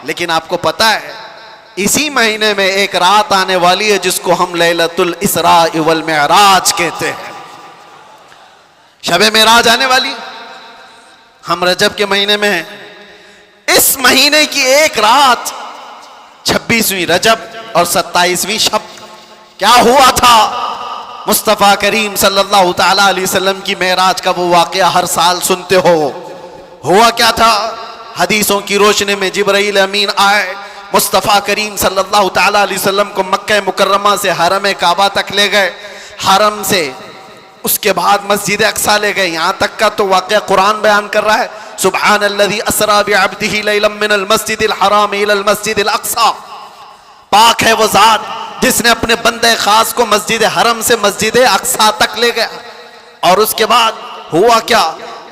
लेकिन आपको पता है इसी महीने में एक रात आने वाली है जिसको हम लैलतुल इसरा वल मिअराज कहते हैं। शबे मेराज आने वाली, हम रजब के महीने में हैं। इस महीने की एक रात 26वीं रजब और 27वीं शब क्या हुआ था? मुस्तफ़ा करीम सल्लल्लाहु ताला अलैहि वसल्लम की मेराज का वो वाक़या हर साल सुनते हो। हुआ क्या था? हदीसों की रोशनी में जिब्राइल अमीन आए, मुस्तफ़ा करीम सल्लल्लाहु ताला अलैहि वसल्लम को मक्का मुकर्रमा से हरम काबा तक ले गए, हरम से उसके बाद मस्जिद अक्सा ले गए। यहाँ तक का तो वाक़या कुरान बयान कर रहा है, सुब्हानल्लज़ी अस्रा बिअब्दिही लैलन मिनल मस्जिदिल हराम इलल मस्जिदिल अक्सा। पाक है वो ज़ात जिसने अपने बंदे खास को मस्जिद हरम से मस्जिद अक्सा तक ले गया। और उसके बाद हुआ क्या?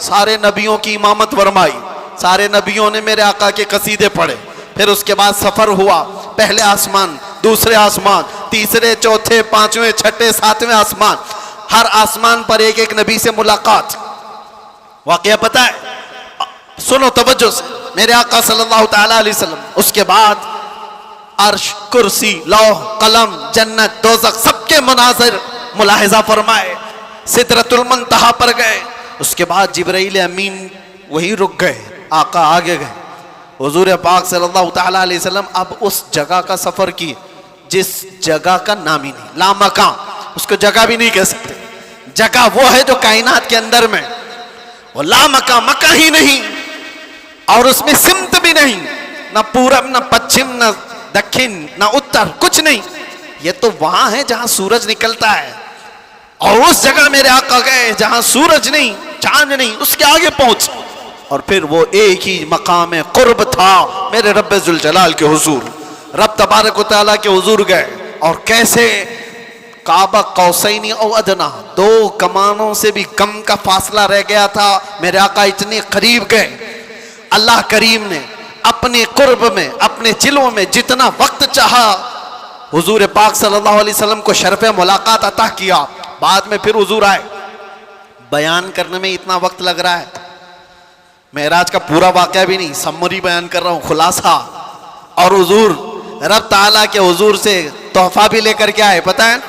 सारे नबियों की इमामत फरमाई, सारे नबियों ने मेरे आका के कसीदे पढ़े। फिर उसके बाद सफर हुआ, पहले आसमान, दूसरे आसमान, तीसरे, चौथे, पांचवें, छठे, सातवें आसमान। हर आसमान पर एक एक नबी से मुलाकात। वाकया पता है? सुनो तवज्जो से, मेरे आका सल्लल्लाहु ताला अलैहि वसल्लम उसके बाद अर्श, कुर्सी, लौह कलम, जन्नत, दोज़ख सबके मनाज़िर मुलाहिज़ा फरमाए। सिदरतुल मुंतहा पर गए। उसके बाद जिब्राइल अमीन वहीं रुक गए, आका आगे गए। हुज़ूर पाक सल्लल्लाहु ताला अलैहि वसल्लम अब उस जगह का सफर किए जिस जगह का नाम ही नहीं, लामकां, उसको जगह भी नहीं कह सकते। जगह वो है जो कायनात के अंदर में, वो लामकां, मका ही नहीं, और उसमें सिमत भी नहीं, ना पूरब, ना पश्चिम, ना दक्षिण, ना उत्तर, कुछ नहीं। ये तो वहां है जहां सूरज निकलता है, और उस जगह मेरे आका गए जहां सूरज नहीं, चांद नहीं, उसके आगे पहुंच। और फिर वो एक ही मकाम कुर्ब था मेरे रब्बे जुल जलाल के हुजूर, रब तबारक व तआला के हुजूर गए। और कैसे? काबा कौसैनी औ अदना, दो कमानों से भी कम का फासला रह गया था। मेरे आका इतने करीब गए, अल्लाह करीम ने अपने कुर्ब में, अपने जिलों में जितना वक्त चाहा हुजूर पाक सल्लल्लाहु अलैहि वसल्लम को शर्फ़े मुलाकात अता किया। बाद में फिर हुजूर आए। बयान करने में इतना वक्त लग रहा है, मेराज का पूरा वाक़या भी नहीं, समरी बयान कर रहा हूँ, खुलासा। और हुजूर रब ताला के हुजूर से तोहफा भी लेकर के आए, पता है?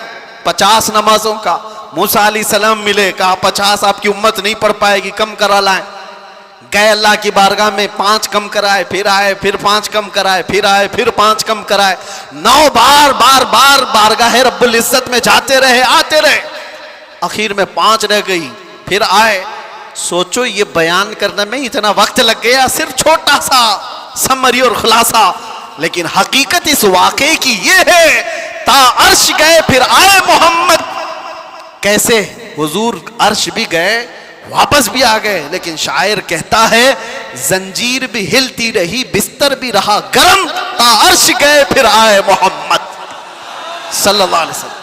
50 नमाजों का। मूसा अलैहिस्सलाम मिले, कहा 50 आपकी उम्मत नहीं पढ़ पाएगी, कम करा लाएं। गए अल्लाह की बारगाह में, 5 कम कराए, फिर आए, फिर 5 कम कराए, फिर आए, फिर 5 कम कराए। 9 बार बार बार बारगाह रब्बुल इज्जत में जाते रहे, आते रहे, आखिर में 5 रह गई, फिर आए। सोचो ये बयान करने में इतना वक्त लग गया, सिर्फ छोटा सा समरी और खुलासा। लेकिन हकीकत इस वाक़े की ये है, ता अर्श गए फिर आए मोहम्मद। कैसे? हुजूर अर्श भी गए, वापस भी आ गए। लेकिन शायर कहता है, जंजीर भी हिलती रही, बिस्तर भी रहा गरम, ता अर्श गए फिर आए मोहम्मद सल्लल्लाहु अलैहि वसल्लम।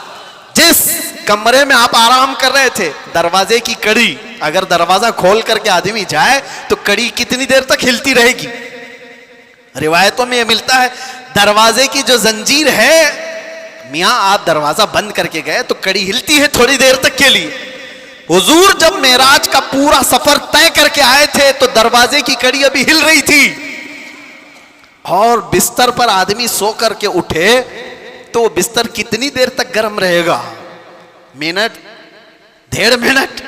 जिस कमरे में आप आराम कर रहे थे, दरवाजे की कड़ी, अगर दरवाजा खोल करके आदमी जाए तो कड़ी कितनी देर तक हिलती रहेगी? रिवायतों में यह मिलता है, दरवाजे की जो जंजीर है, मियां आप दरवाजा बंद करके गए तो कड़ी हिलती है थोड़ी देर तक के लिए। हुजूर जब मेराज का पूरा सफर तय करके आए थे तो दरवाजे की कड़ी अभी हिल रही थी। और बिस्तर पर आदमी सो करके उठे तो बिस्तर कितनी देर तक गर्म रहेगा? Minute, 1.5 minute.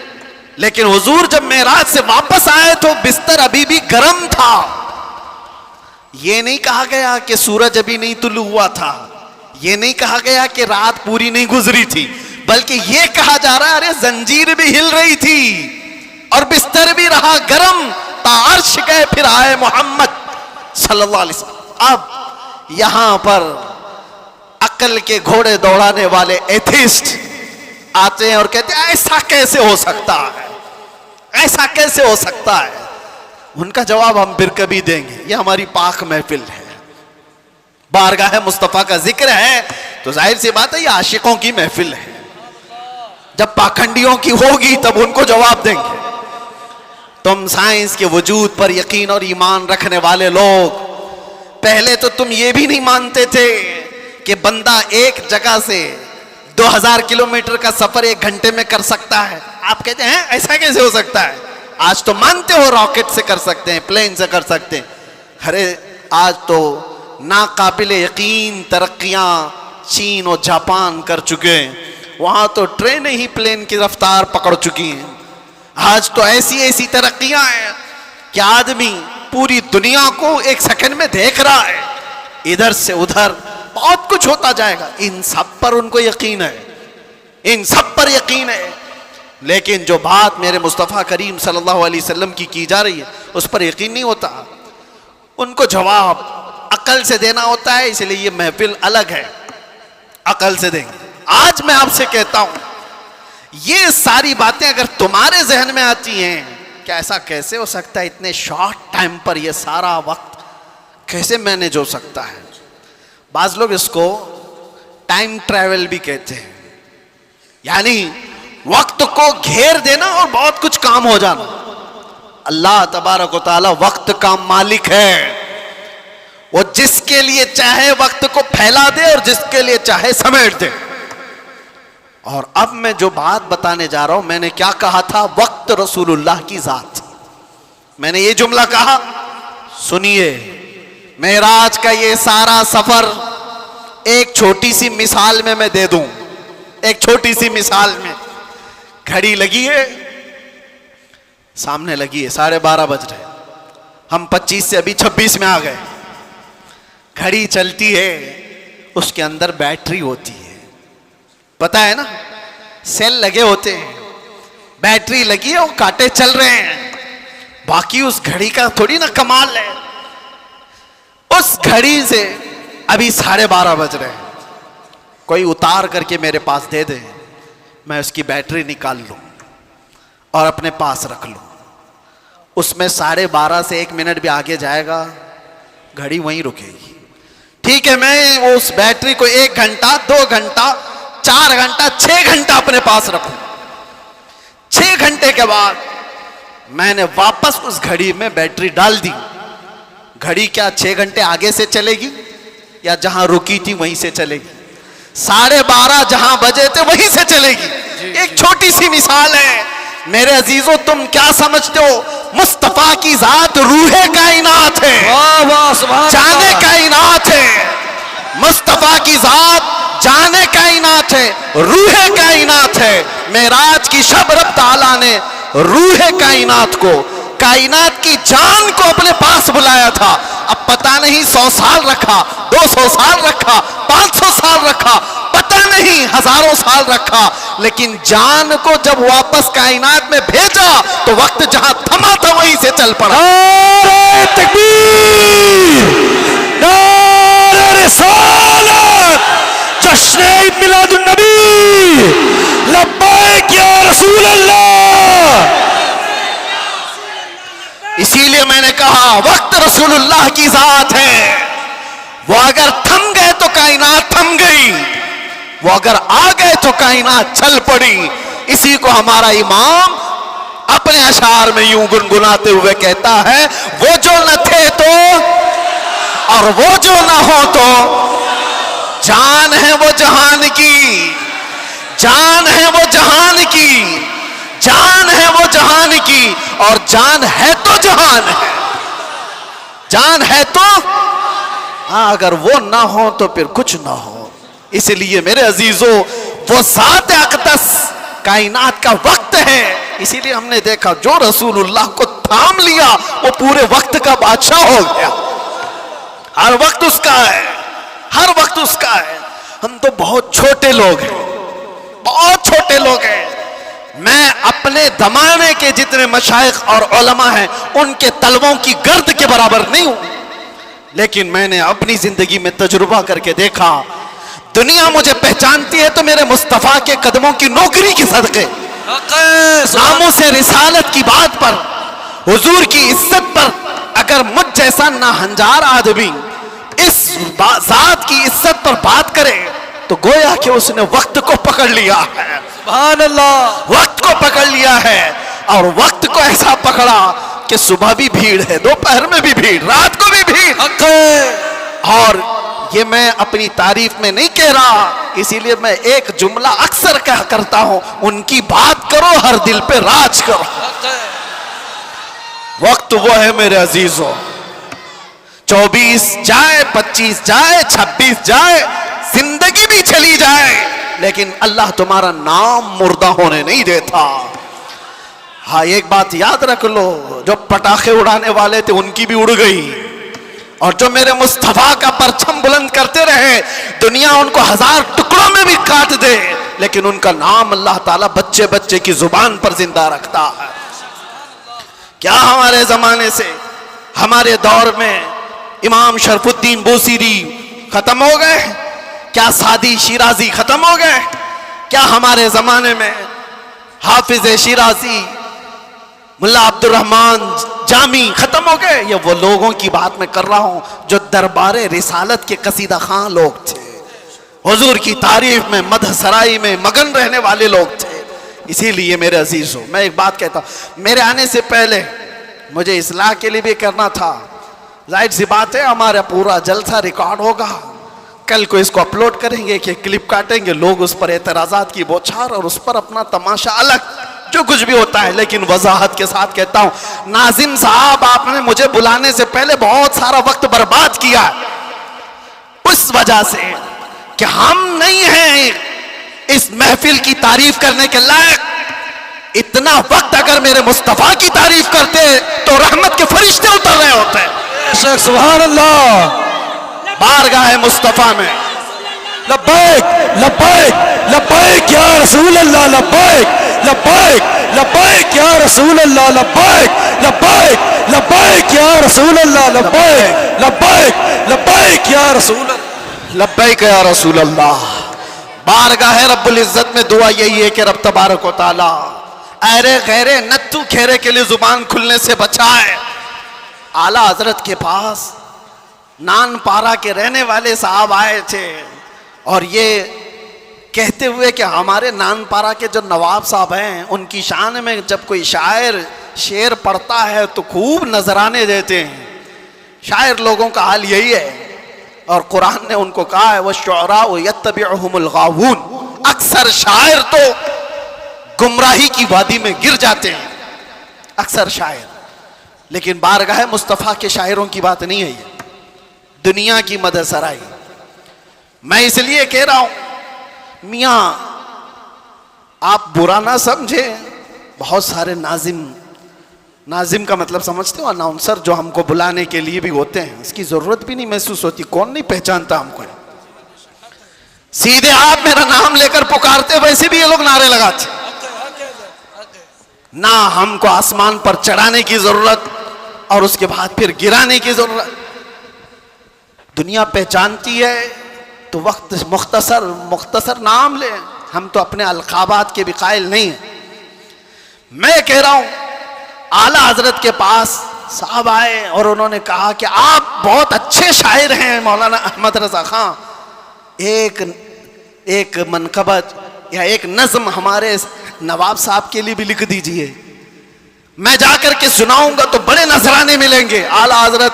लेकिन हुजूर जब मेराज से वापस आए तो बिस्तर अभी भी गर्म था। यह नहीं कहा गया कि सूरज अभी नहीं तुलू हुआ था, यह नहीं कहा गया कि रात पूरी नहीं गुजरी थी, बल्कि यह कहा जा रहा है, अरे जंजीर भी हिल रही थी और बिस्तर भी रहा गर्म, तार्श गए फिर आए मोहम्मद सल्लल्लाहु अलैहि वसल्लम। अब यहां पर अक्ल के घोड़े दौड़ाने वाले एथिस्ट आते हैं और कहते हैं ऐसा कैसे हो सकता है, ऐसा कैसे हो सकता है। उनका जवाब हम फिर कभी देंगे, ये हमारी पाक महफिल है, बारगाह मुस्तफ़ा का जिक्र है, तो जाहिर सी बात है ये आशिकों की महफिल है। जब पाखंडियों की होगी तब उनको जवाब देंगे। तुम साइंस के वजूद पर यकीन और ईमान रखने वाले लोग, पहले तो तुम ये भी नहीं मानते थे कि बंदा एक जगह से 2000 किलोमीटर का सफर 1 घंटे में कर सकता है। आप कहते हैं ऐसा कैसे हो सकता है? आज तो मानते हो रॉकेट से कर सकते हैं, प्लेन से कर सकते हैं। अरे आज तो नाकाबिल यकीन तरक्कियां चीन और जापान कर चुके हैं। वहां तो ट्रेनें ही प्लेन की रफ्तार पकड़ चुकी हैं। आज तो ऐसी ऐसी तरक्कियां हैं कि आदमी पूरी दुनिया को एक सेकंड में देख रहा है, इधर से उधर बहुत कुछ होता जाएगा। इन सब पर उनको यकीन है, इन सब पर यकीन है, लेकिन जो बात मेरे मुस्तफ़ा करीम सल्लल्लाहु अलैहि वसल्लम की जा रही है उस पर यकीन नहीं होता। उनको जवाब अकल से देना होता है, इसलिए ये महफिल अलग है, अकल से देंगे। आज मैं आपसे कहता हूं, ये सारी बातें अगर तुम्हारे जहन में आती हैं कि ऐसा कैसे हो सकता है, इतने शॉर्ट टाइम पर ये सारा वक्त कैसे मैनेज हो सकता है। बाज लोग इसको टाइम ट्रैवल भी कहते हैं, यानी वक्त को घेर देना और बहुत कुछ काम हो जाना। अल्लाह तबारक व तआला वक्त का मालिक है, वो जिसके लिए चाहे वक्त को फैला दे और जिसके लिए चाहे समेट दे। और अब मैं जो बात बताने जा रहा हूं, मैंने क्या कहा था, वक्त रसूलुल्लाह की जात। मैंने ये जुमला कहा, सुनिए, मेराज का ये सारा सफर एक छोटी सी मिसाल में मैं दे दूं। एक छोटी सी मिसाल में, घड़ी लगी है, सामने लगी है, 12:30 बज रहे, हम 25 से अभी 26 में आ गए। घड़ी चलती है, उसके अंदर बैटरी होती है, पता है ना, सेल लगे होते हैं, बैटरी लगी है, वो कांटे चल रहे हैं। बाकी उस घड़ी का थोड़ी ना कमाल है। उस घड़ी से अभी 12:30 बज रहे हैं, कोई उतार करके मेरे पास दे दे, मैं उसकी बैटरी निकाल लूं और अपने पास रख लूं। उसमें 12:30 से 1 मिनट भी आगे जाएगा, घड़ी वहीं रुकेगी। ठीक है, मैं उस बैटरी को 1 घंटा, 2 घंटा, 4 घंटा, 6 घंटा अपने पास रखूं। 6 घंटे के बाद मैंने वापस उस घड़ी में बैटरी डाल दी। घड़ी क्या 6 घंटे आगे से चलेगी या जहां रुकी थी वहीं से चलेगी? 12:30 जहां बजे थे वहीं से चलेगी। एक छोटी सी मिसाल है मेरे अजीजों, तुम क्या समझते हो, मुस्तफा की जात रूहे कायनात है, जाने कायनात है। मुस्तफा की जात जाने कायनात है, रूहे कायनात है। मेराज की शब रब ताला ने रूहे कायनात को, कायनात की जान को अपने पास बुलाया था। अब पता नहीं 100 साल रखा, 200 साल रखा, 500 साल रखा, पता नहीं हजारों साल रखा, लेकिन जान को जब वापस कायनात में भेजा तो वक्त जहां थमा था वहीं से चल पड़ा। नारे तकबीर, नारे रिसालत, जश्न ईद मिलादुन नबी, लब्बैक या रसूल अल्लाह। इसीलिए मैंने कहा वक्त रसूलुल्लाह की जात है। वो अगर थम गए तो कायनात थम गई, वो अगर आ गए तो कायनात चल पड़ी। इसी को हमारा इमाम अपने अशार में यूं गुनगुनाते हुए कहता है, वो जो न थे तो और वो जो न हो तो, जान है वो जहान की, जान है वो जहान की, जान है वो जहान की, और जान है तो जहान है, जान है तो। हाँ, अगर वो ना हो तो फिर कुछ ना हो। इसलिए मेरे अजीजों, वो ज़ात अक़दस कायनात का वक्त है। इसीलिए हमने देखा जो रसूलुल्लाह को थाम लिया वो पूरे वक्त का बादशाह हो गया। हर वक्त उसका है, हर वक्त उसका है। हम तो बहुत छोटे लोग हैं, बहुत छोटे लोग हैं। मैं अपने जमाने के जितने मशाइख और उलमा हैं उनके तलवों की गर्द के बराबर नहीं हूं, लेकिन मैंने अपनी जिंदगी में तजुर्बा करके देखा, दुनिया मुझे पहचानती है तो मेरे मुस्तफा के कदमों की नौकरी के सदके, नामों से रिसालत की बात पर, हुजूर की इज्जत पर। अगर मुझ जैसा नाहंजार आदमी इस जात की इज्जत पर बात करे तो गोया कि उसने वक्त को पकड़ लिया है। सुभान अल्लाह, वक्त को पकड़ लिया है, और वक्त को ऐसा पकड़ा कि सुबह भी भीड़ है, दोपहर में भी भीड़, रात को भी भीड़। और ये मैं अपनी तारीफ में नहीं कह रहा, इसीलिए मैं एक जुमला अक्सर कह करता हूं, उनकी बात करो हर दिल पे राज करो। वक्त वो है मेरे अजीजों 24 जाए, 25 जाए, 26 जाए, जिंदगी भी चली जाए, लेकिन अल्लाह तुम्हारा नाम मुर्दा होने नहीं देता। हाँ, एक बात याद रख लो, जो पटाखे उड़ाने वाले थे उनकी भी उड़ गई, और जो मेरे मुस्तफा का परचम बुलंद करते रहे, दुनिया उनको 1000 टुकड़ों में भी काट दे, लेकिन उनका नाम अल्लाह ताला बच्चे बच्चे की जुबान पर जिंदा रखता है। क्या हमारे जमाने से, हमारे दौर में इमाम शरफुद्दीन बूसीरी खत्म हो गए? क्या सादी शिराजी खत्म हो गए? क्या हमारे जमाने में हाफिज शिराजी, मुल्ला अब्दुल रहमान जामी खत्म हो गए? ये वो लोगों की बात मैं कर रहा हूं जो दरबारे रिसालत के कसीदा खां लोग थे, हुजूर की तारीफ में, मदह सराई में मगन रहने वाले लोग थे। इसीलिए मेरे अजीजों, मैं एक बात कहता हूं, मेरे आने से पहले मुझे इस्लाह के लिए भी करना था। जाहिर सी बात है, हमारा पूरा जलसा रिकॉर्ड होगा, कल को इसको अपलोड करेंगे कि क्लिप काटेंगे, लोग उस पर एतराजात की बौछार और उस पर अपना तमाशा अलग, जो कुछ भी होता है। लेकिन वजाहत के साथ कहता हूं, नाजिम साहब, आपने मुझे बुलाने से पहले बहुत सारा वक्त बर्बाद किया, उस वजह से कि हम नहीं हैं इस महफिल की तारीफ करने के लायक। इतना वक्त अगर मेरे मुस्तफा की तारीफ करते तो रहमत के फरिश्ते उतर रहे होते। सुभान अल्लाह। बारगाह मुस्तफा में लब्बैक लब्बैक लब्बैक या रसूल अल्लाह, लब्बैक लब्बैक लब्बैक या रसूल अल्लाह, लब्बैक लब्बैक लब्बैक या रसूल अल्लाह, लब्बैक लब्बैक लब्बैक या रसूल अल्लाह, लब्बैक या रसूल अल्लाह। बारगाह रब्बुल इज्जत में दुआ यही है कि रब तबारक व तआला ऐरे गैरे नत्थु खेरे के लिए जुबान खुलने से बचाए। आला हजरत के पास नान पारा के रहने वाले साहब आए थे, और ये कहते हुए कि हमारे नान पारा के जो नवाब साहब हैं, उनकी शान में जब कोई शायर शेर पढ़ता है तो खूब नजराने देते हैं। शायर लोगों का हाल यही है, और कुरान ने उनको कहा है, वश्शुअरा यत्तबिउहुमुल गावून, अक्सर शायर तो गुमराही की वादी में गिर जाते हैं, अक्सर शायर। लेकिन बारगाह मुस्तफ़ा के शायरों की बात नहीं है ये, दुनिया की मदद सराई। मैं इसलिए कह रहा हूं, मियाँ आप बुरा ना समझे, बहुत सारे नाजिम का मतलब समझते हो, अनाउंसर जो हमको बुलाने के लिए भी होते हैं, इसकी जरूरत भी नहीं महसूस होती, कौन नहीं पहचानता हमको। सीधे आप मेरा नाम लेकर पुकारते, वैसे भी ये लोग नारे लगाते। ना हमको आसमान पर चढ़ाने की जरूरत और उसके बाद फिर गिराने की जरूरत। दुनिया पहचानती है तो वक्त मुख्तसर नाम ले, हम तो अपने अलकाबात के भी कायल नहीं हैं। मैं कह रहा हूं, आला हजरत के पास साहब आए और उन्होंने कहा कि आप बहुत अच्छे शायर हैं मौलाना अहमद रजा खां, एक मनकबत या एक नज्म हमारे नवाब साहब के लिए भी लिख दीजिए, मैं जाकर के सुनाऊंगा तो बड़े नजराने मिलेंगे। आला हजरत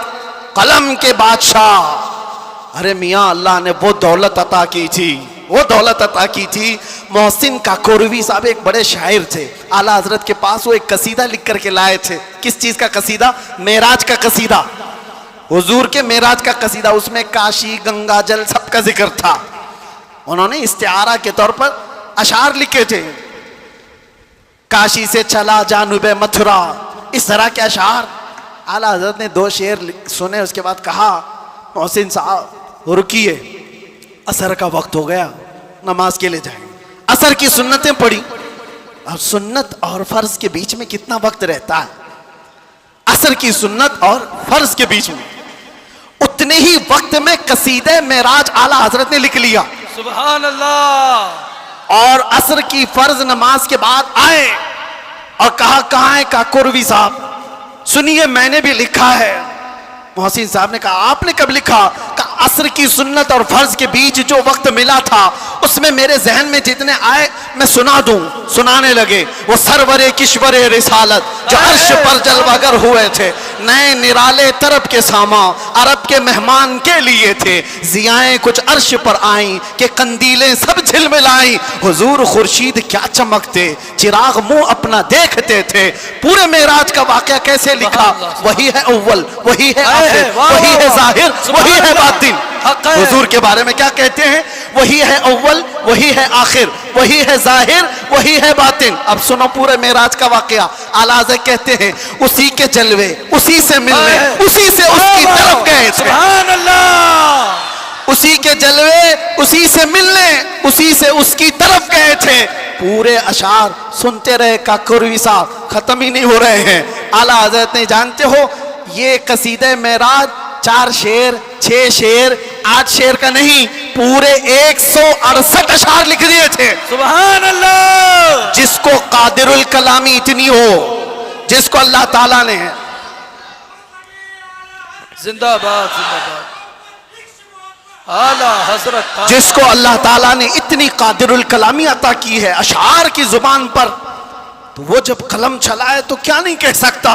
कलम के बादशाह। अरे मियाँ, अल्लाह ने वो दौलत अता की थी, वो दौलत अता की थी। मोहसिन काकोरवी साहब एक बड़े शायर थे, आला हजरत के पास वो एक कसीदा लिख करके लाए थे। किस चीज का कसीदा? मेराज का कसीदा, हुजूर के मेराज का कसीदा। उसमें काशी, गंगा जल सबका जिक्र था। उन्होंने इस्तिआरा के तौर पर अशार लिखे थे, काशी से चला जानुबे मथुरा, इस तरह के अशार। आला हजरत ने 2 शेर सुने, उसके बाद कहा, मोहसिन साहब रुकिए, असर का वक्त हो गया, नमाज के लिए जाएंगे। असर की सुन्नतें पढ़ी। अब सुन्नत और फर्ज के बीच में कितना वक्त रहता है? असर की सुन्नत और फर्ज के बीच में उतने ही वक्त में कसीदे मेराज आला हजरत ने लिख लिया। सुभान अल्लाह। और असर की फर्ज नमाज के बाद आए और कहा, कहाँ है काकोरवी साहब, सुनिए मैंने भी लिखा है। मोहसिन साहब ने कहा, आपने कब लिखा? कहा असर की सुन्नत और फर्ज के बीच जो वक्त मिला था उसमें मेरे जहन में जितने आए मैं सुना दूं, सुनाने लगे। वो सरवरे किश्वरे रिसालत जो अर्श पर जलवागर हुए थे, नए निराले तरफ के सामा अरब के मेहमान के लिए थे। जियाएं कुछ अर्श पर आई कि कंदीलें सब झिलमिलाई, हुजूर खुर्शीद क्या चमकते, चिराग मुंह अपना देखते थे। पूरे मेराज का वाकया कैसे लिखा, वही है अव्वल, वही है आखिर, वही है जाहिर, वही है बातिन। हुजूर के बारे में क्या कहते हैं, वही है अव्वल, वही है आखिर, वही है जाहिर, वही है बातिन। अब सुनो पूरे मेराज का वाकया। आला हज़रत कहते हैं उसी के जलवे, उसी से मिलने, उसी से उसकी तरफ गए थे। सुभान अल्लाह। उसी के जलवे, उसी से मिलने, उसी से उसकी तरफ गए थे। पूरे अशार सुनते रहे काकुरवी साहब, खत्म ही नहीं हो रहे हैं। आला हज़रत ने, जानते हो ये कसीदे मेराज 4 शेर, 6 शेर, 8 शेर का नहीं, पूरे 168 अशार लिख दिए थे। सुभान अल्लाह। जिसको कादिरुल कलामी इतनी हो, जिसको अल्लाह ताला ने, जिंदाबाद जिंदाबाद आला हजरत, जिसको अल्लाह ताला ने इतनी कादिरुल कलामी अता की है अशार की जुबान पर, तो वो जब कलम चलाए तो क्या नहीं कह सकता।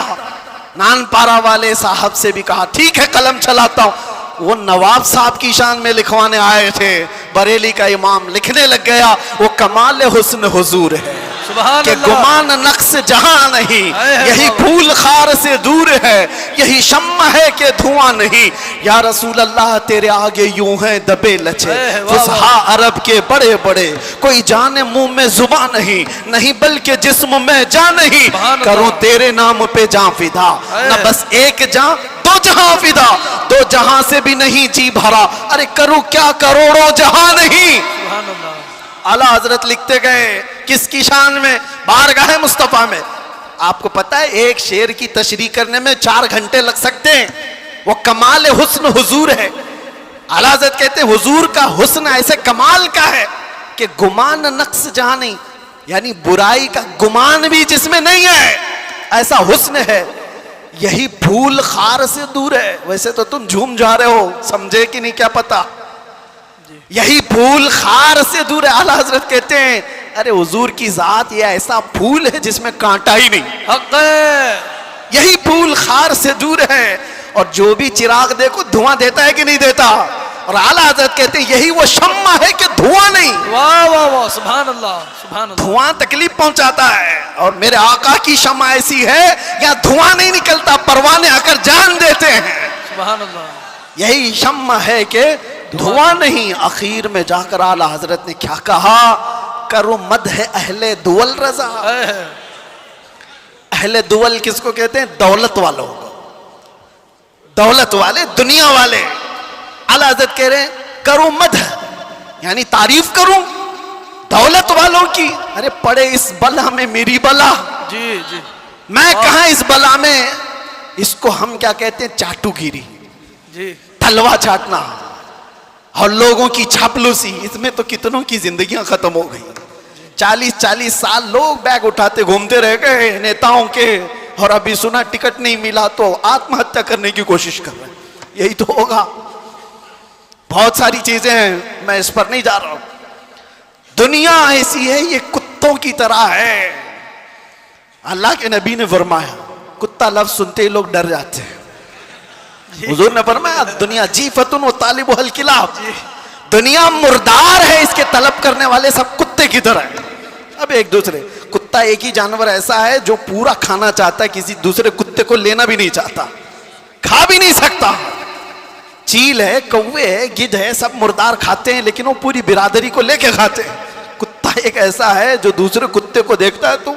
नानपारा वाले साहब से भी कहा ठीक है कलम चलाता हूं, वो नवाब साहब की शान में लिखवाने आए थे, बरेली का इमाम लिखने लग गया वो कमाल हुस्न हुजूर है कि गुमान नक्श जहां नहीं, यही फूल खार से दूर है, यही शम्मा है कि धुआं नहीं। या रसूल अल्लाह तेरे आगे यूं है दबे लचे फुसहा अरब के बड़े बड़े, कोई जाने मुंह में जुबान नहीं, नहीं बल्कि जिस्म में जान नहीं। करूं तेरे नाम पे जान फिदा, न बस एक जान दो जहां फिदा, दो जहां से भी नहीं जी भरा, अरे करूं क्या करोड़ों जहां नहीं। आला हजरत लिखते गए किसकी शान में, बारगाह मुस्तफा में। आपको पता है एक शेर की तशरीह करने में 4 घंटे लग सकते हैं, वो कमाल हुस्न हुजूर है। आला हजरत कहते हैं हुजूर का हुस्न ऐसे कमाल का है कि गुमान नक्श जहां नहीं, यानी बुराई का गुमान भी जिसमें नहीं है, ऐसा हुस्न है। यही फूल खार से दूर है। वैसे तो तुम झूम जा रहे हो, समझे कि नहीं क्या पता, यही फूल खार से दूर है। आला हजरत कहते हैं अरे हुजूर की जात ये ऐसा फूल है जिसमें कांटा ही नहीं, हक है। यही फूल खार से दूर है। और जो भी चिराग देखो धुआं देता है कि नहीं देता। और आला हजरत कहते हैं यही वो शम्मा है कि धुआं नहीं। वाह वाह वाह, सुभान अल्लाह सुभान अल्लाह। धुआं तकलीफ पहुंचाता है और मेरे आका की शम्मा ऐसी है यहाँ धुआं नहीं निकलता, परवाने आकर जान देते हैं। सुभान अल्लाह। यही शम्मा है कि धुआं नहीं। आखिर में जाकर आला हजरत ने क्या कहा, करो मद है अहले दुवल रजा। अहले दुवल किसको कहते हैं, दौलत वालों को, दौलत वाले, दुनिया वाले। आला हजरत कह रहे हैं करो मद, यानी तारीफ करूं दौलत वालों की। अरे पड़े इस बला में मेरी बला, जी जी, मैं कहां इस बला में। इसको हम क्या कहते हैं, चाटुगिरी, जी, तलवा चाटना और लोगों की चापलूसी। इसमें तो कितनों की जिंदगियां खत्म हो गई। 40-40 साल लोग बैग उठाते घूमते रह गए नेताओं के, और अभी सुना टिकट नहीं मिला तो आत्महत्या करने की कोशिश कर रहे हैं। यही तो होगा। बहुत सारी चीजें हैं, मैं इस पर नहीं जा रहा हूं। दुनिया ऐसी है, ये कुत्तों की तरह है। अल्लाह के नबी ने फरमाया कुत्ता लफ्ज सुनते ही लोग डर जाते हैं। हुजूर ने फरमाया दुनिया जीफतुन व तालिबु हल किलाब, दुनिया मुर्दार है, इसके तलब करने वाले सब कुत्ते की तरह है। अब एक दूसरे, कुत्ता एक ही जानवर ऐसा है जो पूरा खाना चाहता है, किसी दूसरे कुत्ते को लेना भी नहीं चाहता, खा भी नहीं सकता। चील है, कौवे है, गिद्ध है, सब मुर्दार खाते हैं, लेकिन वो पूरी बिरादरी को लेके खाते हैं। कुत्ता एक ऐसा है जो दूसरे कुत्ते को देखता है तो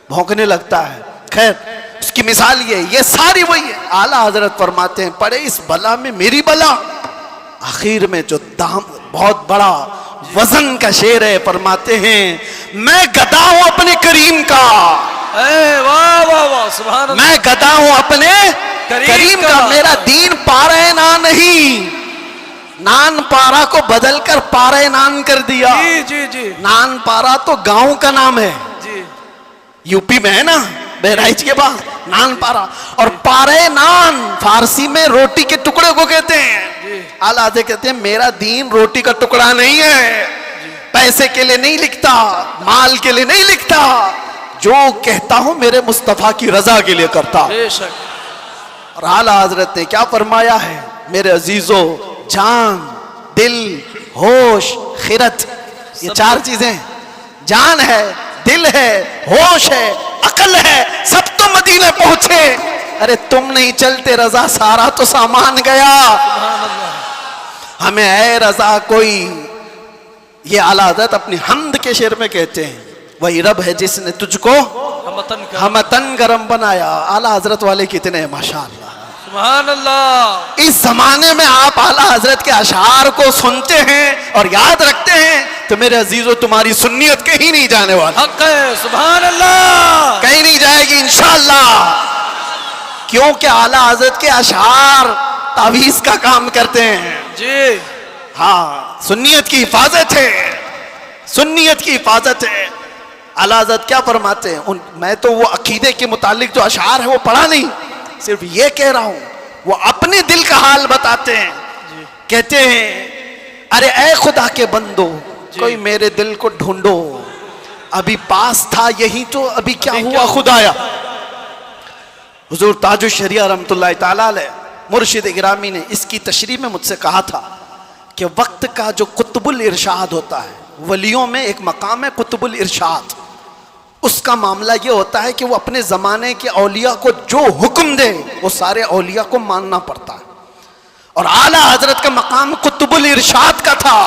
भौंकने लगता है। खैर उसकी मिसाल ये सारी वही है। आला हजरत फरमाते हैं पड़े इस बला में मेरी बला। आखिर में जो दाम बहुत बड़ा वजन का शेर है, फरमाते हैं मैं गदा हूं अपने करीम का। वाह वाह वाह, सुभान अल्लाह। मैं गदा हूं अपने करीम का, मेरा दीन पारे ना नहीं, नान पारा को बदलकर पारे नान कर दिया। जी जी जी, नान पारा तो गांव का नाम है, जी, यूपी में है ना, बहराइच के पास नान पारा। और पारे नान फारसी में रोटी के टुकड़े को कहते हैं। आला हज़रत कहते हैं मेरा दीन रोटी का टुकड़ा नहीं है, पैसे के लिए नहीं लिखता, माल के लिए नहीं लिखता, जो कहता हूं मेरे मुस्तफा की रजा के लिए करता हूं। बेशक। और आला हजरत ने क्या फरमाया है मेरे अजीजों, जान, दिल, होश, खिरत, ये चार चीजें, जान है, दिल है, होश है, अकल है, सब तो मदीने पहुंचे। अरे तुम नहीं चलते रजा, सारा तो सामान गया। हमें ऐ रजा कोई, ये आला हज़रत अपनी हमद के शेर में कहते हैं, वही रब है जिसने तुझको हमतन गरम बनाया। आला हजरत वाले कितने हैं माशाअल्लाह, सुभान अल्लाह। इस जमाने में आप आला हजरत के अशार को सुनते हैं और याद रखते हैं तो मेरे अजीजों तुम्हारी सुन्नियत कहीं नहीं जाने वाली, हक है, सुभान अल्लाह, कहीं नहीं जाएगी इंशाअल्लाह। क्योंकि आला हजरत के अशार तावीज़ का काम करते हैं जी। हाँ, सुन्नियत की हिफाजत है, सुन्नियत की हिफाजत है। आला हज़रत क्या फरमाते हैं, मैं तो वो अकीदे के मुतालिक जो अशार है वो पढ़ा नहीं, सिर्फ ये कह रहा हूं, वो अपने दिल का हाल बताते हैं। कहते हैं अरे ए खुदा के बंदो, कोई मेरे दिल को ढूंढो, अभी पास था यही तो अभी क्या हुआ खुदाया। हुजूर ताजुश शरिया रहमतुल्लाह ताला अलैह मुर्शिद गिरामी ने इसकी तशरीह में मुझसे कहा था कि वक्त का जो कुतुबुल इरशाद होता है, वलियों में एक मकाम है कुतुबुल इरशाद, उसका मामला ये होता है कि वो अपने ज़माने के औलिया को जो हुक्म दे वो सारे औलिया को मानना पड़ता है। और आला हजरत का मकाम कुतुबुल इरशाद का था,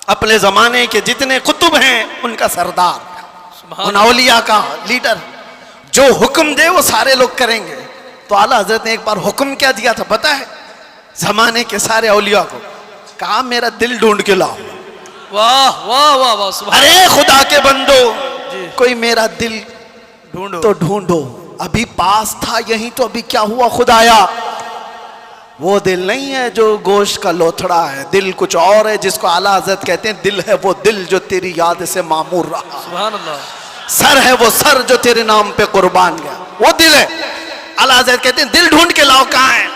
अपने ज़माने के जितने कुतुब हैं उनका सरदार, उन औलिया का लीडर, जो हुक्म दे वो सारे लोग करेंगे। तो आला हजरत ने एक बार हुक्म क्या दिया था पता है, जमाने के सारे औलिया को कहा मेरा दिल ढूंढ के लाओ। वाह वाह वाह वाह, सुभान। अरे खुदा के बंदो, कोई मेरा दिल ढूंढो तो ढूंढो, अभी पास था यही तो अभी क्या हुआ खुदाया। वो दिल नहीं है जो गोश्त का लोथड़ा है, दिल कुछ और है जिसको आला हजरत कहते हैं दिल है वो दिल जो तेरी याद से मामूर रहा, सुभान अल्लाह। सर है वो सर जो तेरे नाम पे कुर्बान गया, वो दिल है। आला हजरत कहते हैं दिल ढूंढ के लाओ, कहाँ है,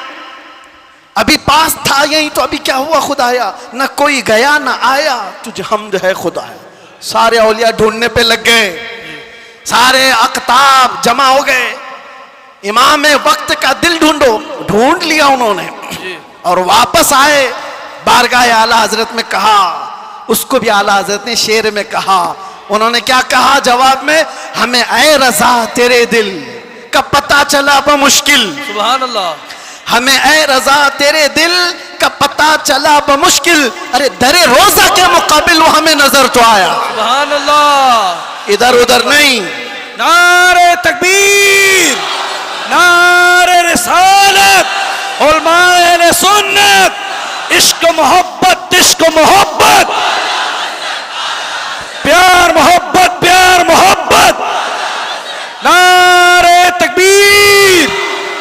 अभी पास था यही तो अभी क्या हुआ खुदाया, न कोई गया न आया, तुझे हमद है खुदाया। सारे औलिया ढूंढने पे लग गए, सारे अकताब जमा हो गए, इमाम वक्त का दिल ढूंढो, ढूंढ लिया उन्होंने और वापस आए बारगाह आला हजरत में कहा, उसको भी आला हजरत ने शेर में कहा। उन्होंने क्या कहा जवाब में, हमें ऐ रजा तेरे दिल का पता चला बमुश्किल, सुभान अल्लाह, हमें ऐ रजा तेरे दिल का पता चला बमुश्किल, अरे दरे रोजा के मुकाबिल वो हमें नजर तो आया, सुभान अल्लाह, इधर उधर नहीं। नारे तकबीर, नारे रिसालत, उलमाए अहले सुन्नत, इश्क मोहब्बत, इश्क मोहब्बत, प्यार मोहब्बत, प्यार मोहब्बत, नारे तकबीर,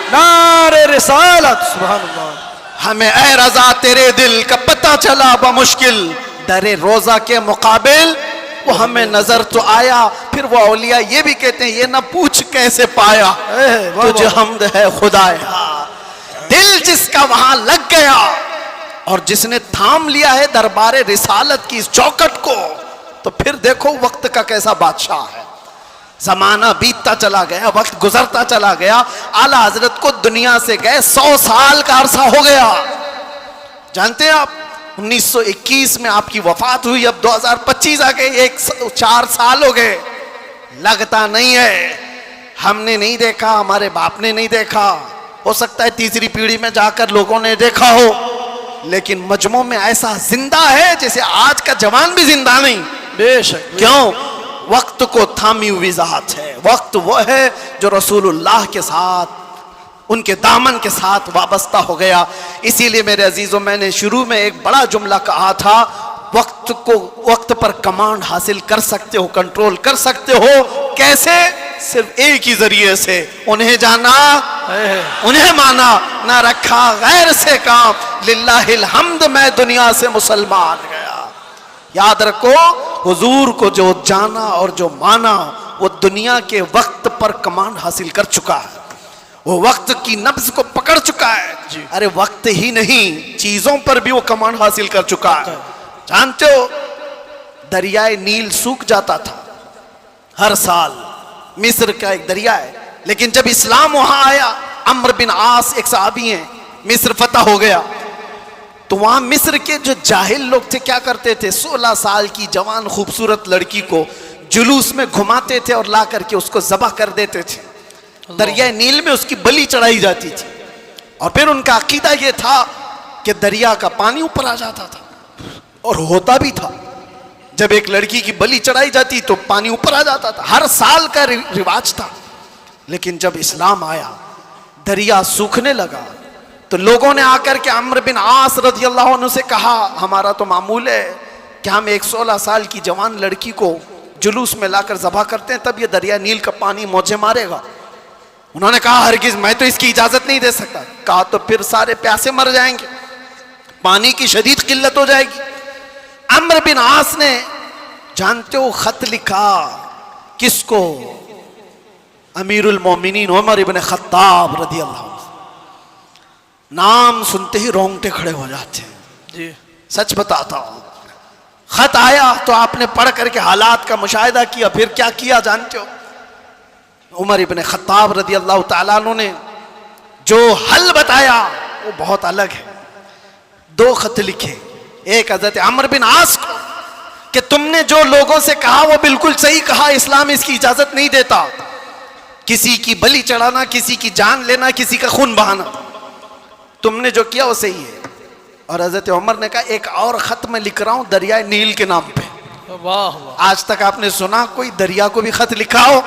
नारे रिसालत, सुभान अल्लाह। हमें ऐ रजा तेरे दिल का पता चला बमुश्किल, दरे रोजा के मुकाबिल वो हमें नजर तो आया। फिर वो औलिया ये भी कहते हैं ये ना पूछ कैसे पाया, तुझे हमद है खुदाया। दिल जिसका वहां लग गया और जिसने थाम लिया है दरबारे रिसालत की इस चौखट को, तो फिर देखो वक्त का कैसा बादशाह है। जमाना बीतता चला गया, वक्त गुजरता चला गया, आला हजरत को दुनिया से गए 100 साल का अरसा हो गया। जानते हैं आप 1921 में आपकी वफात हुई, अब 2025 आ गए, 4 साल हो गए। लगता नहीं है, हमने नहीं देखा, हमारे बाप ने नहीं देखा, हो सकता है तीसरी पीढ़ी में जाकर लोगों ने देखा हो, लेकिन मजमू में ऐसा जिंदा है जैसे आज का जवान भी जिंदा नहीं। बेशक, क्यों? वक्त को थामी हुई ज़ात है। वक्त वो है जो रसूलुल्लाह के साथ, उनके दामन के साथ वाबस्ता हो गया। इसीलिए मेरे अजीजों, मैंने शुरू में एक बड़ा जुमला कहा था, वक्त को वक्त पर कमांड हासिल कर सकते हो, कंट्रोल कर सकते हो। कैसे? सिर्फ एक ही जरिए से, उन्हें जाना, उन्हें माना, ना रखा गैर से काम, लिल्लाहिल हम्द, मैं दुनिया से मुसलमान गया। याद रखो, हुजूर को जो जाना और जो माना वो दुनिया के वक्त पर कमांड हासिल कर चुका है, वो वक्त की नब्ज को पकड़ चुका है। अरे वक्त ही नहीं, चीजों पर भी वो कमांड हासिल कर चुका है। जानते हो दरियाए नील सूख जाता था हर साल, मिस्र का एक दरिया है, लेकिन जब इस्लाम वहां आया, अम्र बिन आस एक सहाबी हैं, मिस्र फतह हो गया, तो वहां मिस्र के जो जाहिल लोग थे क्या करते थे, 16 साल की जवान खूबसूरत लड़की को जुलूस में घुमाते थे और ला करके उसको ज़बह कर देते थे। दरिया नील में उसकी बलि चढ़ाई जाती थी और फिर उनका अकीदा यह था कि दरिया का पानी ऊपर आ जाता था, और होता भी था। जब एक लड़की की बलि चढ़ाई जाती तो पानी ऊपर आ जाता था, हर साल का रिवाज था। लेकिन जब इस्लाम आया, दरिया सूखने लगा, तो लोगों ने आकर के अम्र बिन आस रज़ी अल्लाह अन्हु से कहा, हमारा तो मामूल है कि हम एक 16 साल की जवान लड़की को जुलूस में लाकर ज़बह करते हैं, तब ये दरिया नील का पानी मौजे मारेगा। उन्होंने कहा हरगिज़ मैं तो इसकी इजाजत नहीं दे सकता। कहा तो फिर सारे प्यासे मर जाएंगे, पानी की शदीद किल्लत हो जाएगी। अम्र बिन आस ने, जानते हो, खत लिखा किसको? अमीरुल मोमिनीन उमर इब्न खत्ताब रज़ी अल्लाह अन्हु। नाम सुनते ही रोंगटे खड़े हो जाते हैं जी, सच बताता हूं। खत आया तो आपने पढ़ करके हालात का मुशाहिदा किया, फिर क्या किया जानते हो? उमर इब्न खत्ताब रज़ी अल्लाह तआला अन्हु ने जो हल बताया वो बहुत अलग है। 2 खत लिखे, एक हज़रत अम्र बिन आस को कि तुमने जो लोगों से कहा वो बिल्कुल सही कहा, इस्लाम इसकी इजाजत नहीं देता, किसी की बलि चढ़ाना, किसी की जान लेना, किसी का खून बहाना, तुमने जो किया वो सही है। और हज़रत उमर ने कहा एक और खत मैं लिख रहा हूं दरिया नील के नाम पे। वाह वाह। आज तक आपने सुना कोई दरिया को भी खत लिखा हो?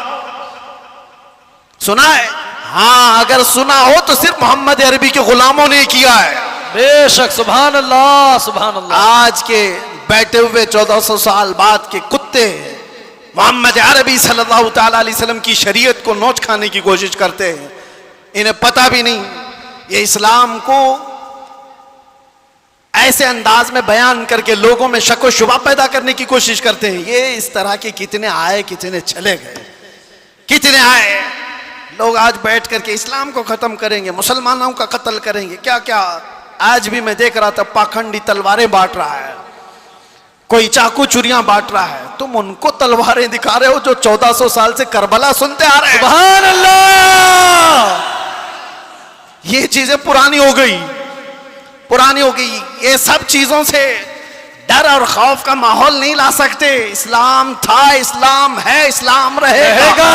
सुना है? हाँ, अगर सुना हो तो सिर्फ मोहम्मद अरबी के गुलामों ने किया है। बेशक, सुभान अल्लाह सुभान अल्लाह। आज के बैठे हुए 1400 साल बाद के कुत्ते मोहम्मद अरबी सल्लल्लाहु तआला अलैहि वसल्लम की शरीयत को नोच खाने की कोशिश करते हैं, इन्हें पता भी नहीं। ये इस्लाम को ऐसे अंदाज में बयान करके लोगों में शक व शुबा पैदा करने की कोशिश करते हैं। ये इस तरह के कितने आए, कितने चले गए, कितने आए लोग आज बैठ करके इस्लाम को खत्म करेंगे, मुसलमानों का कत्ल करेंगे, क्या क्या। आज भी मैं देख रहा था पाखंडी तलवारें बांट रहा है, कोई चाकू चुरियां बांट रहा है। तुम उनको तलवारें दिखा रहे हो जो 1400 साल से करबला सुनते आ रहे हैं। सुभान अल्लाह। ये चीजें पुरानी हो गई, पुरानी हो गई। ये सब चीजों से डर और खौफ का माहौल नहीं ला सकते। इस्लाम था, इस्लाम है, इस्लाम रहेगा।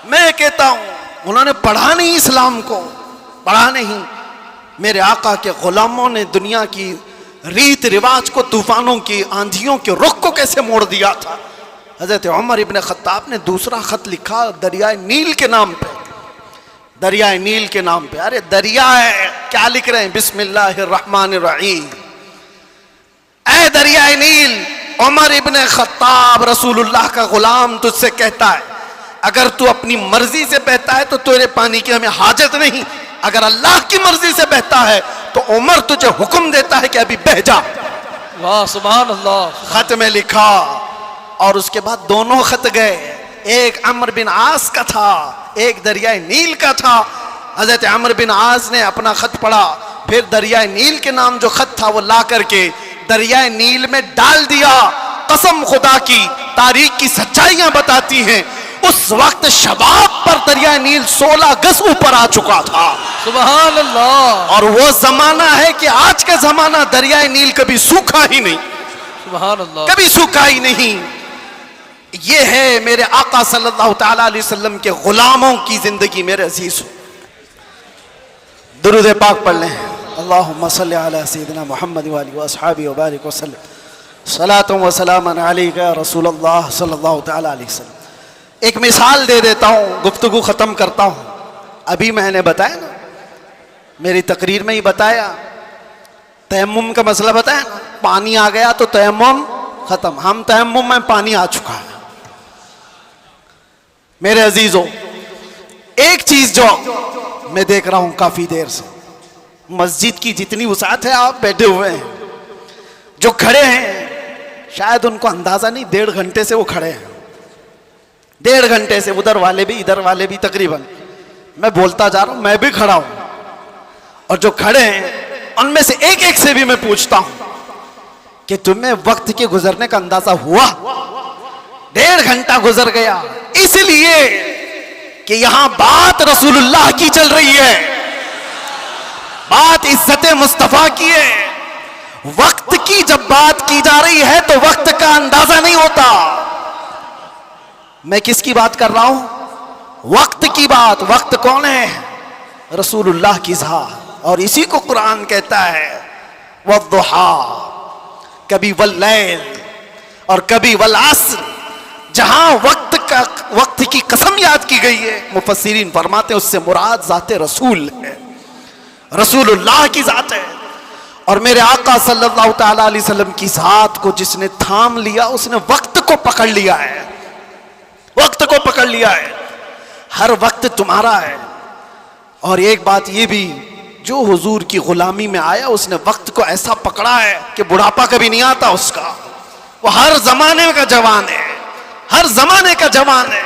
मैं कहता हूं उन्होंने पढ़ा नहीं, इस्लाम को पढ़ा नहीं। मेरे आका के गुलामों ने दुनिया की रीत रिवाज को, तूफानों की, आंधियों के रुख को कैसे मोड़ दिया था। हजरत उमर इब्न खत्ताब ने दूसरा खत लिखा दरियाए नील के नाम पे, दरियाए नील के नाम पे। अरे दरिया है, क्या लिख रहे हैं? बिस्मिल्लाहिर्रहमानिर्रहीम। ऐ दरियाए नील, उमर इब्न खत्ताब रसूलुल्लाह का गुलाम तुझसे कहता है, अगर तू अपनी मर्जी से बहता है तो तेरे पानी की हमें हाजत नहीं, अगर अल्लाह की मर्जी से बहता है तो उमर तुझे हुक्म देता है कि अभी बह जा। वाह सुभान अल्लाह। खत में लिखा और उसके बाद दोनों खत गए, एक अम्र बिन आस का था, एक दरियाए नील का था। हजरत अम्र बिन आस ने अपना खत पढ़ा, फिर दरियाए नील के नाम जो खत था वो ला करके दरियाए नील में डाल दिया। कसम खुदा की, तारीख की सच्चाइयां बताती हैं उस वक्त शबाब पर दरियाए नील 16 गज ऊपर आ चुका था। सुभान अल्लाह। और वो जमाना है कि आज का जमाना दरियाए नील कभी सूखा ही नहीं, सुभान अल्लाह, कभी सूखा ही नहीं। ये है मेरे आका सल्लल्लाहु तआला अलैहि वसल्लम के गुलामों की जिंदगी। मेरे अजीज हो, दुरूद पाक पढ़ लें। अल्लाहुम्मा सल्लि अला सय्यिदिना मुहम्मद व आलिहि व अस्हाबिहि व बारिक वसल्लम। सलातुन व सलामुन अलैका या रसूलल्लाह सल्लल्लाहु तआला अलैहि वसल्लम। एक मिसाल दे देता हूँ, गुफ्तगू ख़त्म करता हूँ। अभी मैंने बताया ना, मेरी तकरीर में ही बताया, तयम्मुम का मसला बताया ना, पानी आ गया तो तयम्मुम ख़त्म। हम तयम्मुम में पानी आ चुका है। मेरे अजीजों, एक चीज़ जो मैं देख रहा हूँ काफ़ी देर से, मस्जिद की जितनी वसाअत है, आप बैठे हुए हैं, जो खड़े हैं शायद उनको अंदाज़ा नहीं, 1.5 घंटे से वो खड़े हैं, 1.5 घंटे से, उधर वाले भी इधर वाले भी, तकरीबन मैं बोलता जा रहा हूं, मैं भी खड़ा हूं। और जो खड़े हैं उनमें से एक एक से भी मैं पूछता हूं कि तुम्हें वक्त के गुजरने का अंदाजा हुआ? 1.5 घंटा गुजर गया, इसलिए कि यहां बात रसूलुल्लाह की चल रही है, बात इज्जत मुस्तफा की है। वक्त की जब बात की जा रही है तो वक्त का अंदाजा नहीं होता। मैं किसकी बात कर रहा हूं? वक्त की बात। वक्त कौन है? रसूलुल्लाह की ज़ात। और इसी को कुरान कहता है वद्दुहा, कभी वल्लैल और कभी वल अस्र। जहां वक्त की कसम याद की गई है, मुफस्सिरीन फरमाते हैं उससे मुराद ज़ाते रसूल है, रसूलुल्लाह की ज़ात है। और मेरे आका सल्लल्लाहु ताला अलैहि वसल्लम की ज़ात को जिसने थाम लिया उसने वक्त को पकड़ लिया है, वक्त को पकड़ लिया है। हर वक्त तुम्हारा है। और एक बात ये भी, जो हुजूर की गुलामी में आया उसने वक्त को ऐसा पकड़ा है कि बुढ़ापा कभी नहीं आता उसका। वो हर जमाने का जवान है, हर जमाने का जवान है।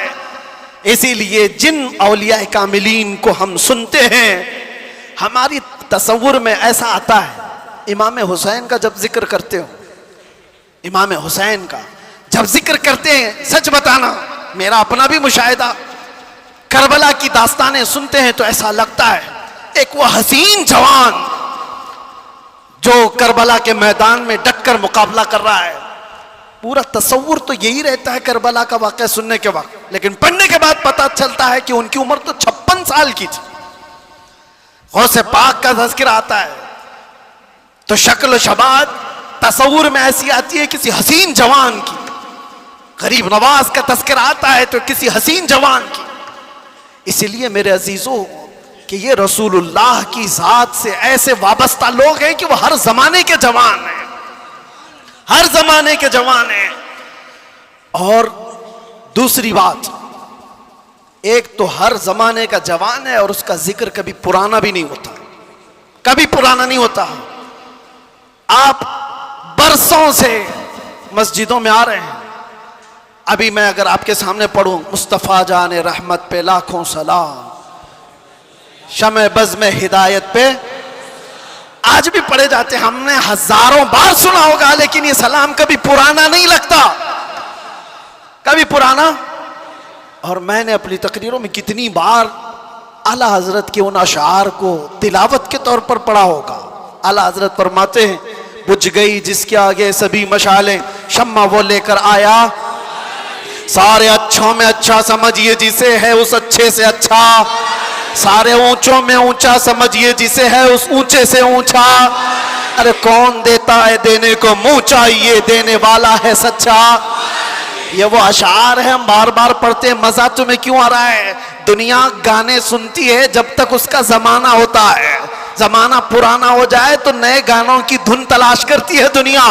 इसीलिए जिन औलिया कामिलीन को हम सुनते हैं, हमारी तसव्वुर में ऐसा आता है, इमाम हुसैन का जब जिक्र करते हो, इमाम हुसैन का जब जिक्र करते हैं, सच बताना मेरा अपना भी मुशाहिदा, करबला की दास्तानें सुनते हैं तो ऐसा लगता है एक वो हसीन जवान जो करबला के मैदान में डटकर मुकाबला कर रहा है। पूरा तसव्वुर तो यही रहता है करबला का वाक़या सुनने के वक्त, लेकिन पढ़ने के बाद पता चलता है कि उनकी उम्र तो 56 साल की थी। गौसे पाक का तज़किरा आता है तो शक्ल शबाद तसव्वुर में ऐसी आती है किसी हसीन जवान की। गरीब नवाज का तज़किरा आता है तो किसी हसीन जवान की। इसलिए मेरे अजीजों कि ये रसूलुल्लाह की ज़ात से ऐसे वाबस्ता लोग हैं कि वो हर जमाने के जवान हैं, हर जमाने के जवान हैं। और दूसरी बात, एक तो हर जमाने का जवान है और उसका जिक्र कभी पुराना भी नहीं होता, कभी पुराना नहीं होता। आप बरसों से मस्जिदों में आ रहे हैं। अभी मैं अगर आपके सामने पढ़ूं मुस्तफ़ा जाने रहमत पे लाखों सलाम, शमे बज़ में हिदायत पे, आज भी पढ़े जाते हैं, हमने हजारों बार सुना होगा, लेकिन ये सलाम कभी पुराना नहीं लगता, कभी पुराना। और मैंने अपनी तकरीरों में कितनी बार आला हजरत के उन अशार को तिलावत के तौर पर पढ़ा होगा। आला हजरत फरमाते हैं, बुझ गई जिसके आगे सभी मशालें, शम्मा वो लेकर आया, सारे अच्छों में अच्छा समझिए जिसे है उस अच्छे से अच्छा, सारे ऊंचों में ऊंचा समझिए जिसे है उस ऊंचे से ऊंचा। अरे कौन देता है देने को मुंह चाहिए, देने वाला है सच्चा। ये वो अशार है, हम बार बार पढ़ते हैं। मजा तुम्हें क्यों आ रहा है? दुनिया गाने सुनती है जब तक उसका जमाना होता है, जमाना पुराना हो जाए तो नए गानों की धुन तलाश करती है दुनिया।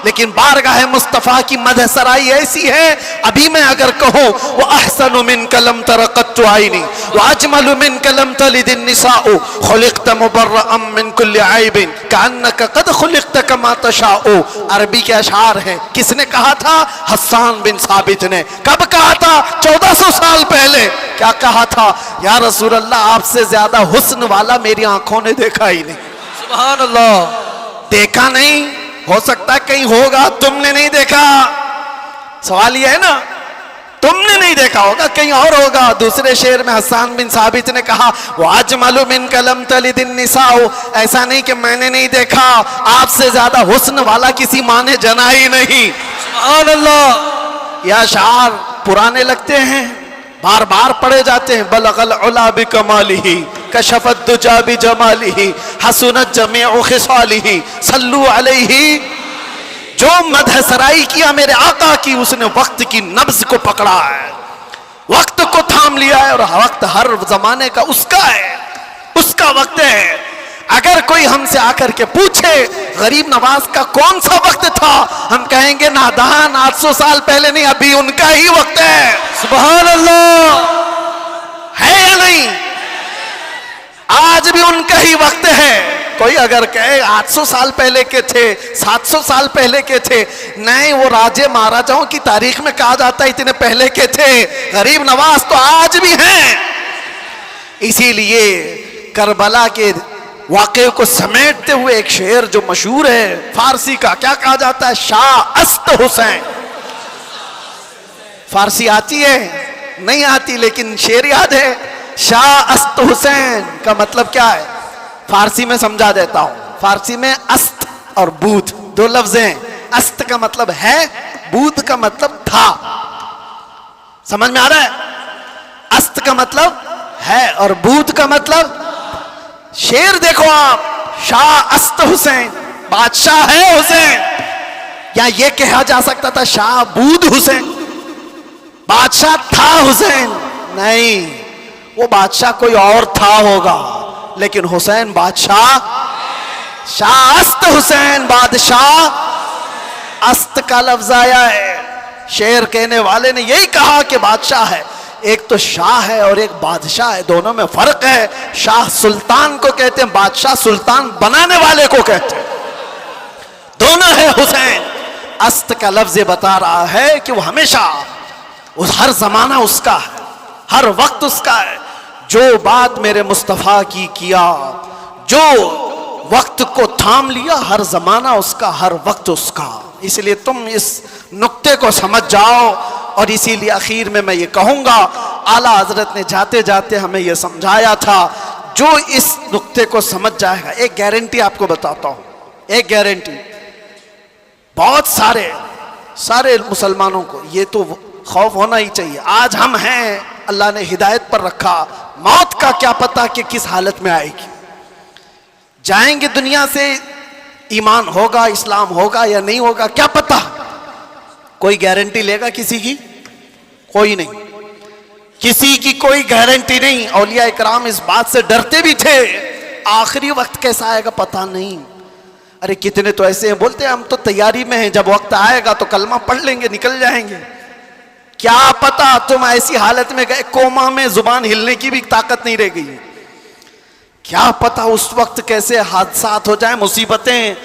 लेकिन बारगाह मुस्तफ़ा की मदह सराई ऐसी है, अभी मैं अगर कहूँ वो अहसनु मिन कलम तरक़त्तु आइनी व अजमलु मिन कलम तलिदिन निसाउ खुलिक़्त मुबर्रअम मिन कुल्लि ऐबिन कअन्नक क़द खुलिक़्त कमा तशाउ। अरबी के अशार हैं। किसने कहा था? हस्सान बिन साबित ने। कब कहा था? 1400 साल पहले। क्या कहा था? या रसूल अल्लाह, आपसे ज्यादा हुस्न वाला मेरी आंखों ने देखा ही नहीं। सुभान अल्लाह। देखा नहीं, हो सकता है कहीं होगा, तुमने नहीं देखा। सवाल यह है ना, तुमने नहीं देखा होगा, कहीं और होगा। दूसरे शेर में हस्सान बिन साबित ने कहा, वाजमलु मिन कलम तलिदिन निसाउ, ऐसा नहीं कि मैंने नहीं देखा, आपसे ज्यादा हुस्न वाला किसी माँ ने जना ही नहीं। सुभान अल्लाह। यह अशार पुराने लगते हैं, बार बार पढ़े जाते हैं। बलगल उला बि कमालिही कशफत दुजा बि जमालिही हसनत जमीउ खिसालिही सल्लु अलैहि। जो मदह सराई किया मेरे आका की, उसने वक्त की नब्ज को पकड़ा है, वक्त को थाम लिया है। और वक्त हर जमाने का उसका है, उसका वक्त है। अगर कोई हमसे आकर के पूछे गरीब नवाज का कौन सा वक्त था, हम कहेंगे नादान, 800 साल पहले नहीं, अभी उनका ही वक्त है। सुभान अल्लाह। है या नहीं? आज भी उनका ही वक्त है। कोई अगर कहे 800 साल पहले के थे, 700 साल पहले के थे, नहीं, वो राजे महाराजाओं की तारीख में कहा जाता है इतने पहले के थे। गरीब नवाज तो आज भी हैं। इसीलिए करबला के वाक़े को समेटते हुए एक शेर जो मशहूर है फारसी का, क्या कहा जाता है? शाह अस्त हुसैन। फारसी आती है? नहीं आती, लेकिन शेर याद है। शाह अस्त हुसैन का मतलब क्या है? फारसी में समझा देता हूं। फारसी में अस्त और बूथ दो लफ्ज हैं। अस्त का मतलब है, बूथ का मतलब था। समझ में आ रहा है? अस्त का मतलब है और बूथ का मतलब। शेर देखो आप, शाह अस्त हुसैन, बादशाह है हुसैन। या ये कहा जा सकता था शाह बूद हुसैन, बादशाह था हुसैन। नहीं, वो बादशाह कोई और था होगा, लेकिन हुसैन बादशाह। शाह अस्त हुसैन, बादशाह। अस्त का लफ्ज आया है। शेर कहने वाले ने यही कहा कि बादशाह है, एक तो शाह है और एक बादशाह है, दोनों में फर्क है। शाह सुल्तान को कहते हैं, बादशाह सुल्तान बनाने वाले को कहते हैं। दोनों है हुसैन। अस्त का लफ्ज बता रहा है कि वो हमेशा, उस हर जमाना उसका है, हर वक्त उसका है। जो बात मेरे मुस्तफा की किया, जो वक्त को थाम लिया, हर जमाना उसका, हर वक्त उसका। इसलिए तुम इस नुक्ते को समझ जाओ। और इसीलिए आखिर में मैं ये कहूँगा, आला हजरत ने जाते जाते हमें ये समझाया था, जो इस नुक्ते को समझ जाएगा। एक गारंटी आपको बताता हूँ, एक गारंटी, बहुत सारे मुसलमानों को ये तो खौफ होना ही चाहिए। आज हम हैं, अल्लाह ने हिदायत पर रखा, मौत का क्या पता कि किस हालत में आएगी। जाएंगे दुनिया से, ईमान होगा, इस्लाम होगा या नहीं होगा, क्या पता। कोई गारंटी लेगा किसी की? कोई नहीं, किसी की कोई गारंटी नहीं। औलिया इकराम इस बात से डरते भी थे, आखिरी वक्त कैसा आएगा पता नहीं। अरे कितने तो ऐसे हैं, बोलते हैं हम तो तैयारी में हैं, जब वक्त आएगा तो कलमा पढ़ लेंगे, निकल जाएंगे। क्या पता तुम ऐसी हालत में गए, कोमा में, जुबान हिलने की भी ताकत नहीं रह गई। क्या पता उस वक्त कैसे हादसात हो जाए, मुसीबतें,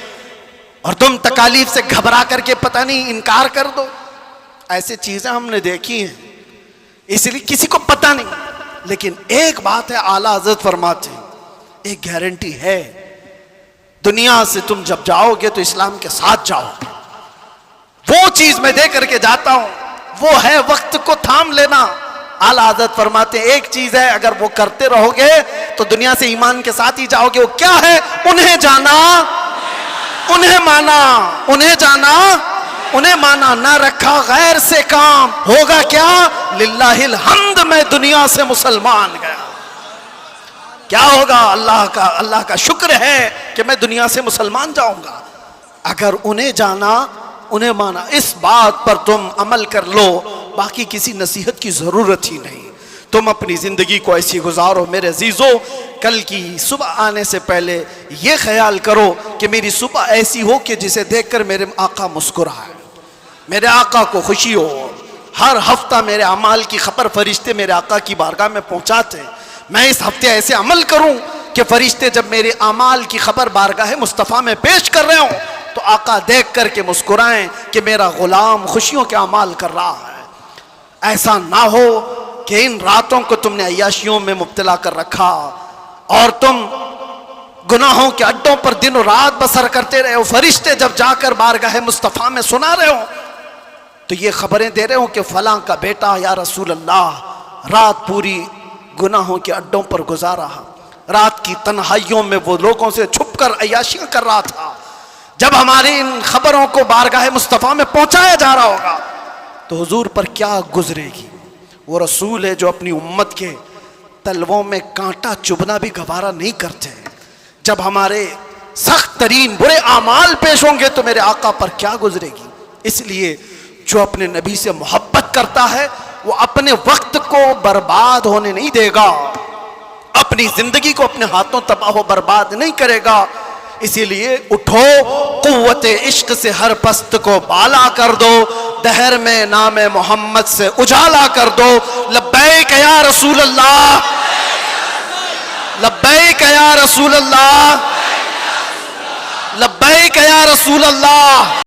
और तुम तकालीफ से घबरा करके पता नहीं इनकार कर दो। ऐसी चीजें हमने देखी हैं, इसलिए किसी को पता नहीं। लेकिन एक बात है, आला हजरत फरमाते हैं, एक गारंटी है, दुनिया से तुम जब जाओगे तो इस्लाम के साथ जाओगे। वो चीज मैं दे करके जाता हूं, वो है वक्त को थाम लेना। आला हजरत फरमाते हैं, एक चीज है, अगर वो करते रहोगे तो दुनिया से ईमान के साथ ही जाओगे। वो क्या है? उन्हें जाना, उन्हें माना, उन्हें जाना, उन्हें माना। ना रखा गैर से काम, होगा क्या? लिल्लाहिल हम्द, मैं दुनिया से मुसलमान गया। क्या होगा? अल्लाह का शुक्र है कि मैं दुनिया से मुसलमान जाऊंगा। अगर उन्हें जाना, उन्हें माना, इस बात पर तुम अमल कर लो, बाकी किसी नसीहत की जरूरत ही नहीं। तुम अपनी जिंदगी को ऐसी गुजारो मेरे अजीजों, कल की सुबह आने से पहले ये ख्याल करो कि मेरी सुबह ऐसी हो कि जिसे देखकर मेरे आका मुस्कुराए, मेरे आका को खुशी हो। हर हफ्ता मेरे अमाल की खबर फरिश्ते मेरे आका की बारगाह में पहुंचाते। मैं इस हफ्ते ऐसे अमल करूं कि फरिश्ते जब मेरे अमाल की खबर बारगाह मुस्तफ़ा में पेश कर रहे हो तो आका देख करके मुस्कुराएं कि मेरा गुलाम खुशियों के अमाल कर रहा है। ऐसा ना हो कि इन रातों को तुमने अय्याशियों में मुब्तला कर रखा और तुम गुनाहों के अड्डों पर दिनों रात बसर करते रहे हो। फरिश्ते जब जाकर बारगाह मुस्तफ़ा में सुना रहे हो तो ये खबरें दे रहे हो कि फलां का बेटा या रसूल अल्लाह रात पूरी गुनाहों के अड्डों पर गुजारा, रात की तन्हाइयों में वो लोगों से छुपकर अय्याशियां कर रहा था। जब हमारी इन खबरों को बारगाह मुस्तफ़ा में पहुंचाया जा रहा होगा तो हुजूर पर क्या गुजरेगी। वो रसूल है जो अपनी उम्मत के तलवों में कांटा चुभना भी गवारा नहीं करते। जब हमारे सख्त तरीन बुरे आमाल पेश होंगे तो मेरे आका पर क्या गुजरेगी। इसलिए जो अपने नबी से मोहब्बत करता है वो अपने वक्त को बर्बाद होने नहीं देगा, अपनी जिंदगी को अपने हाथों तबाह बर्बाद नहीं करेगा। इसीलिए उठो, कुव्वत इश्क से हर पस्त को बाला कर दो, दहर में नाम मोहम्मद से उजाला कर दो। लब्बैक या रसूल अल्लाह, लब्बैक या रसूल अल्लाह, लब्बैक या रसूल अल्लाह।